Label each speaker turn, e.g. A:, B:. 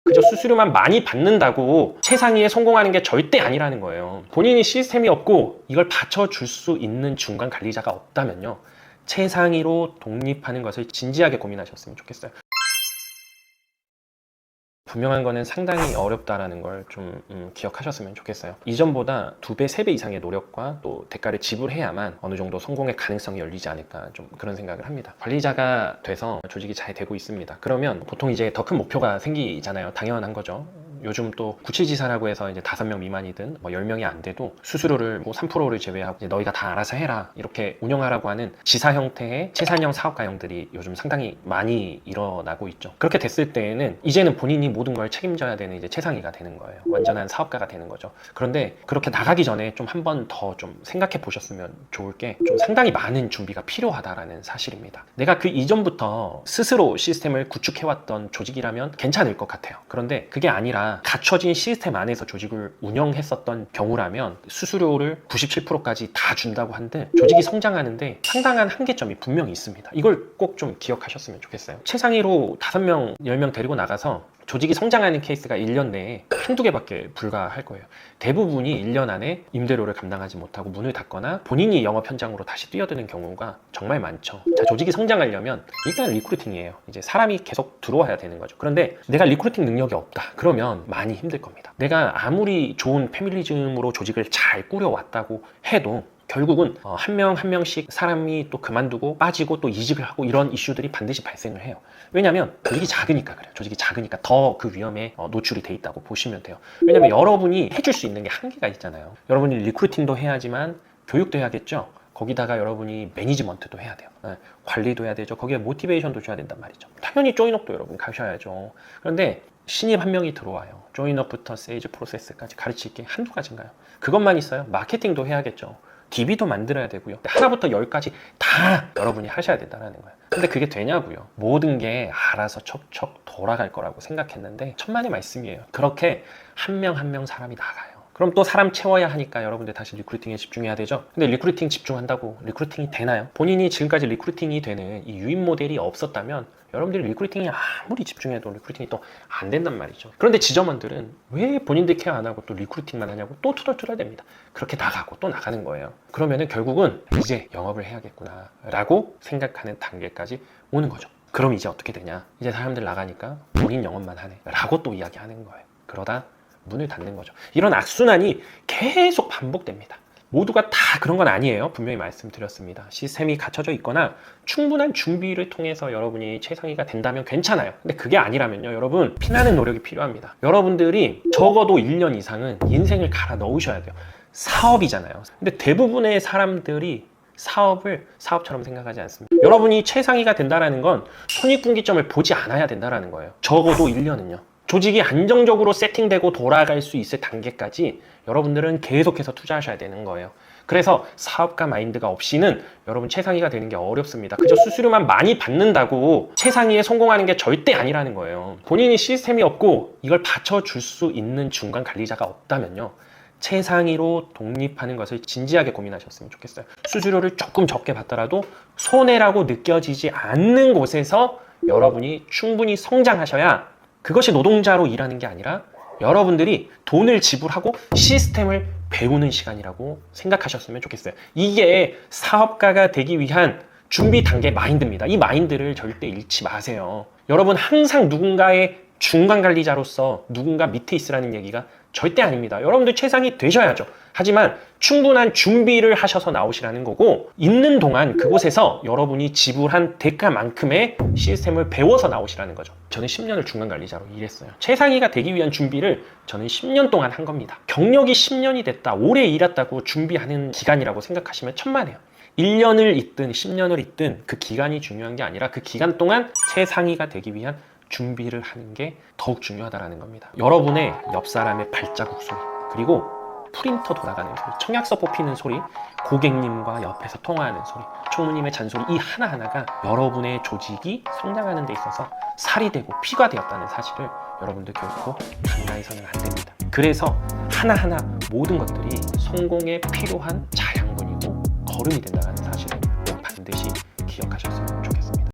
A: 그저 수수료만 많이 받는다고 최상위에 성공하는 게 절대 아니라는 거예요. 본인이 시스템이 없고 이걸 받쳐줄 수 있는 중간 관리자가 없다면요, 최상위로 독립하는 것을 진지하게 고민하셨으면 좋겠어요. 분명한 거는 상당히 어렵다라는 걸 좀 기억하셨으면 좋겠어요. 이전보다 2배, 3배 이상의 노력과 또 대가를 지불해야만 어느 정도 성공의 가능성이 열리지 않을까, 좀 그런 생각을 합니다. 관리자가 돼서 조직이 잘 되고 있습니다. 그러면 보통 이제 더 큰 목표가 생기잖아요. 당연한 거죠. 요즘 또 구치지사라고 해서 이제 5명 미만이든 뭐 10명이 안 돼도 수수료를 뭐 3%를 제외하고 이제 너희가 다 알아서 해라, 이렇게 운영하라고 하는 지사 형태의 채산형 사업가형들이 요즘 상당히 많이 일어나고 있죠. 그렇게 됐을 때에는 이제는 본인이 모든 걸 책임져야 되는 이제 최상위가 되는 거예요. 완전한 사업가가 되는 거죠. 그런데 그렇게 나가기 전에 좀 한 번 더 좀 생각해 보셨으면 좋을 게, 좀 상당히 많은 준비가 필요하다라는 사실입니다. 내가 그 이전부터 스스로 시스템을 구축해왔던 조직이라면 괜찮을 것 같아요. 그런데 그게 아니라 갖춰진 시스템 안에서 조직을 운영했었던 경우라면 수수료를 97%까지 다 준다고 한들 조직이 성장하는데 상당한 한계점이 분명히 있습니다. 이걸 꼭 좀 기억하셨으면 좋겠어요. 최상위로 5명, 10명 데리고 나가서 조직이 성장하는 케이스가 1년 내에 한두 개밖에 불과할 거예요. 대부분이 1년 안에 임대료를 감당하지 못하고 문을 닫거나 본인이 영업 현장으로 다시 뛰어드는 경우가 정말 많죠. 자, 조직이 성장하려면 일단 리크루팅이에요. 이제 사람이 계속 들어와야 되는 거죠. 그런데 내가 리크루팅 능력이 없다, 그러면 많이 힘들 겁니다. 내가 아무리 좋은 패밀리즘으로 조직을 잘 꾸려왔다고 해도 결국은 한 명 한 명씩 사람이 또 그만두고 빠지고 또 이직을 하고 이런 이슈들이 반드시 발생을 해요. 왜냐면 조직이 작으니까 그래요. 조직이 작으니까 더 그 위험에 노출이 돼 있다고 보시면 돼요. 왜냐면 여러분이 해줄 수 있는 게 한계가 있잖아요. 여러분이 리크루팅도 해야지만 교육도 해야겠죠. 거기다가 여러분이 매니지먼트도 해야 돼요. 관리도 해야 되죠. 거기에 모티베이션도 줘야 된단 말이죠. 당연히 조인업도 여러분 가셔야죠. 그런데 신입 한 명이 들어와요. 조인업부터 세일즈 프로세스까지 가르칠 게 한두 가지인가요? 그것만 있어요? 마케팅도 해야겠죠. DB도 만들어야 되고요. 하나부터 10까지 다 여러분이 하셔야 된다는 거예요. 근데 그게 되냐고요. 모든 게 알아서 척척 돌아갈 거라고 생각했는데 천만의 말씀이에요. 그렇게 한 명 한 명 사람이 나가요. 그럼 또 사람 채워야 하니까 여러분들 다시 리크루팅에 집중해야 되죠. 근데 리크루팅 집중한다고 리크루팅이 되나요? 본인이 지금까지 리크루팅이 되는 이 유인 모델이 없었다면 여러분들이 리크루팅에 아무리 집중해도 리크루팅이 또 안 된단 말이죠. 그런데 지점원들은 왜 본인들 케어 안 하고 또 리크루팅만 하냐고 또 투덜투덜댑니다. 그렇게 나가고 또 나가는 거예요. 그러면은 결국은 이제 영업을 해야겠구나 라고 생각하는 단계까지 오는 거죠. 그럼 이제 어떻게 되냐? 이제 사람들 나가니까 본인 영업만 하네 라고 또 이야기하는 거예요. 그러다 문을 닫는 거죠. 이런 악순환이 계속 반복됩니다. 모두가 다 그런 건 아니에요. 분명히 말씀드렸습니다. 시스템이 갖춰져 있거나 충분한 준비를 통해서 여러분이 최상위가 된다면 괜찮아요. 근데 그게 아니라면요, 여러분 피나는 노력이 필요합니다. 여러분들이 적어도 1년 이상은 인생을 갈아 넣으셔야 돼요. 사업이잖아요. 근데 대부분의 사람들이 사업을 사업처럼 생각하지 않습니다. 여러분이 최상위가 된다는 건 손익분기점을 보지 않아야 된다는 거예요. 적어도 1년은요. 조직이 안정적으로 세팅되고 돌아갈 수 있을 단계까지 여러분들은 계속해서 투자하셔야 되는 거예요. 그래서 사업가 마인드가 없이는 여러분 최상위가 되는 게 어렵습니다. 그저 수수료만 많이 받는다고 최상위에 성공하는 게 절대 아니라는 거예요. 본인이 시스템이 없고 이걸 받쳐줄 수 있는 중간 관리자가 없다면요, 최상위로 독립하는 것을 진지하게 고민하셨으면 좋겠어요. 수수료를 조금 적게 받더라도 손해라고 느껴지지 않는 곳에서 여러분이 충분히 성장하셔야, 그것이 노동자로 일하는 게 아니라 여러분들이 돈을 지불하고 시스템을 배우는 시간이라고 생각하셨으면 좋겠어요. 이게 사업가가 되기 위한 준비 단계 마인드입니다. 이 마인드를 절대 잃지 마세요. 여러분 항상 누군가의 중간 관리자로서 누군가 밑에 있으라는 얘기가 절대 아닙니다. 여러분들 최상이 되셔야죠. 하지만 충분한 준비를 하셔서 나오시라는 거고, 있는 동안 그곳에서 여러분이 지불한 대가만큼의 시스템을 배워서 나오시라는 거죠. 저는 10년을 중간 관리자로 일했어요. 최상위가 되기 위한 준비를 저는 10년 동안 한 겁니다. 경력이 10년이 됐다, 오래 일했다고 준비하는 기간이라고 생각하시면 천만에요. 1년을 있든 10년을 있든 그 기간이 중요한 게 아니라 그 기간 동안 최상위가 되기 위한 준비를 하는 게 더욱 중요하다는 겁니다. 여러분의 옆 사람의 발자국 소리, 그리고 프린터 돌아가는 소리, 청약서 뽑히는 소리, 고객님과 옆에서 통화하는 소리, 총무님의 잔소리, 이 하나하나가 여러분의 조직이 성장하는 데 있어서 살이 되고 피가 되었다는 사실을 여러분들 결코 간과해서는 안 됩니다. 그래서 하나하나 모든 것들이 성공에 필요한 자양분이고 걸음이 된다는 사실을 반드시 기억하셨으면 좋겠습니다.